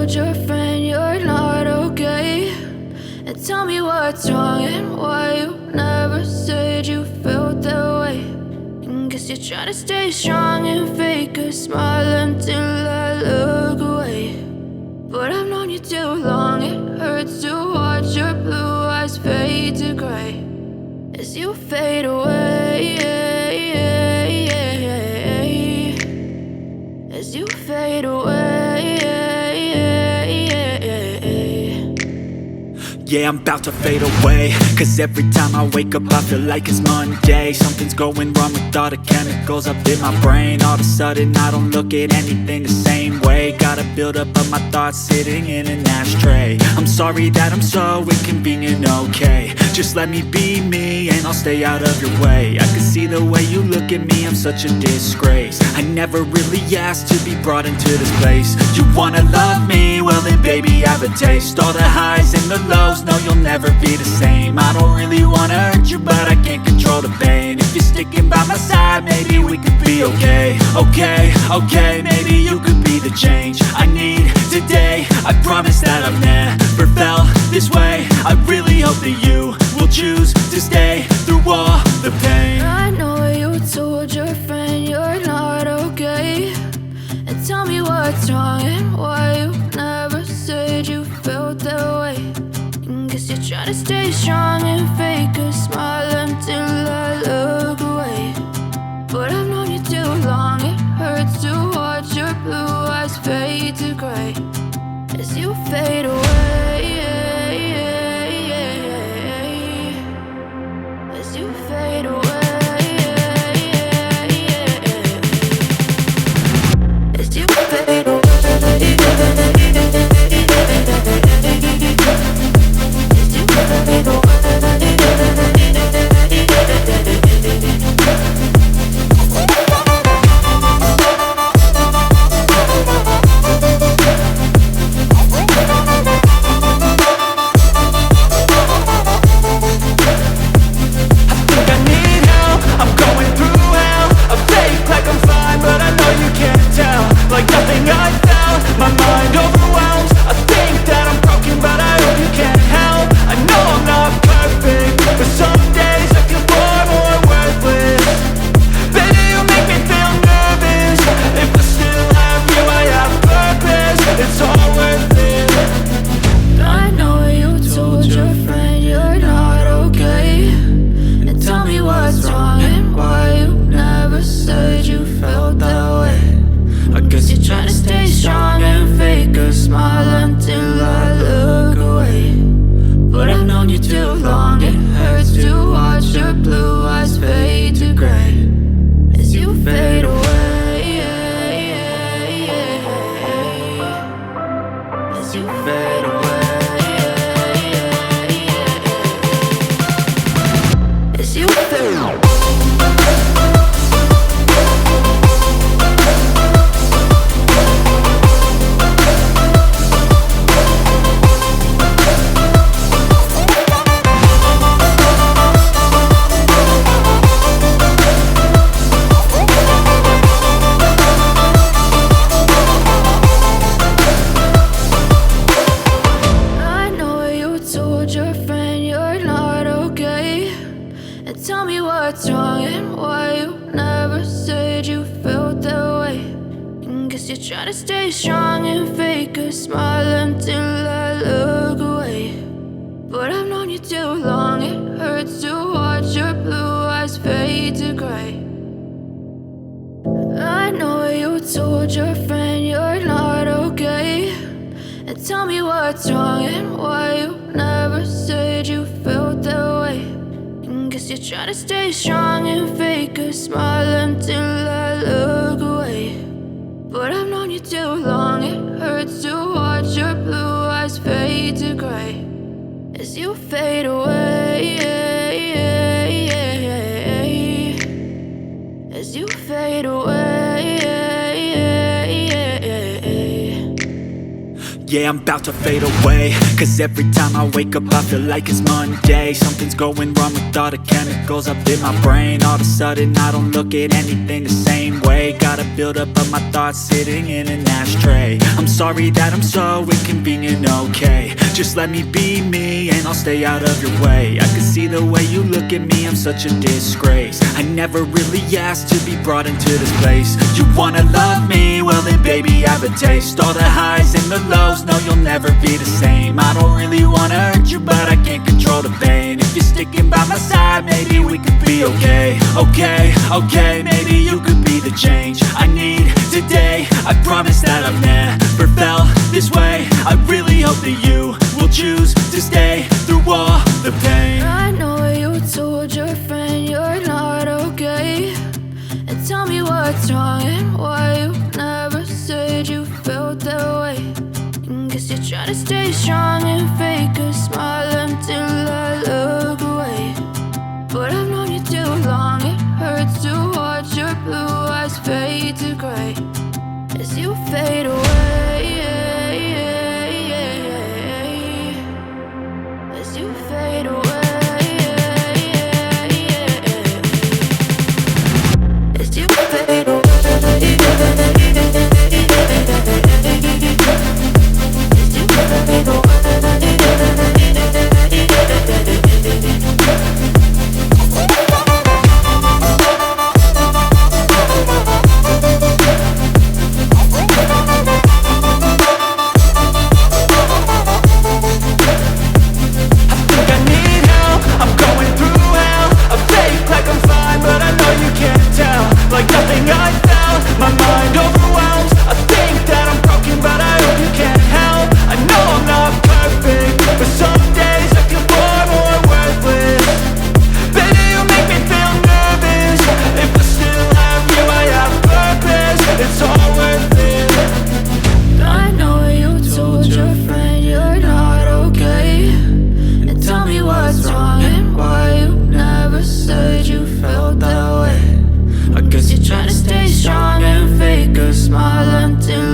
told your friend you're not okay? And tell me what's wrong and why you never said you felt that way. And guess you're trying to stay strong and fake a smile until I look away. But I've known you too long, it hurts to watch your blue eyes fade to gray as you fade away, as you fade away. Yeah, I'm about to fade away, cause every time I wake up I feel like it's Monday. Something's going wrong with all the chemicals up in my brain. All of a sudden I don't look at anything the same way. Got a build up of my thoughts sitting in an ashtray. I'm sorry that I'm so inconvenient, okay? Just let me be me and I'll stay out of your way. I can see the way you look at me, I'm such a disgrace. I never really asked to be brought into this place. You wanna love me? Well then baby, have a taste. All the highs and the lows, no, you'll never be the same. I don't really wanna hurt you, but I can't control the pain. If you're sticking by my side, maybe we could be okay. Okay, maybe you could be the change I need today. I promise that I've never felt this way. I really hope that you will choose to stay through all the pain. I know you told your friend you're not okay. And tell me what's wrong and why you never said you felt that way. Guess you're trying to stay strong and fake a smile until I look away. But I've known you too long, it hurts to watch your blue eyes fade to gray as you fade away, as you fade away, as you fade away. Yeah, I'm about to fade away, cause every time I wake up I feel like it's Monday. Something's going wrong with all the chemicals up in my brain. All of a sudden I don't look at anything the same way. Got a build up of my thoughts sitting in an ashtray. I'm Sorry that I'm so inconvenient, okay. Just let me be me and I'll stay out of your way. I can see the way you look at me, I'm such a disgrace. I never really asked to be brought into this place. You wanna love me? Well then baby, have a taste. All the highs and the lows, no you'll never be the same. I don't really wanna hurt you, but I can't control the pain. If you're sticking by my side, maybe we could be okay. Okay, maybe you could be the change I need today. I promise that I've never felt this way. I really hope that you will choose to stay through all the pain. I know you told your friend you're not okay, and tell me what's wrong and why you never said you felt that way. And guess you're trying to stay strong and fake a smile until I look away. But I've known you too long, it hurts to watch your blue eyes fade to gray as you fade away. As you fade away. As you fade away. As you fade away. Like nothing I felt, my mind overwhelms. I think that I'm broken, but I hope you can't help. I know I'm not perfect, but some days I feel far more worthless. Baby, you make me feel nervous. If I still have you, I have purpose. It's all worth it. I know you told your friend you're not okay, and tell me what's wrong and why you never said you felt that way. I guess you're trying to stay strong and fake a smile until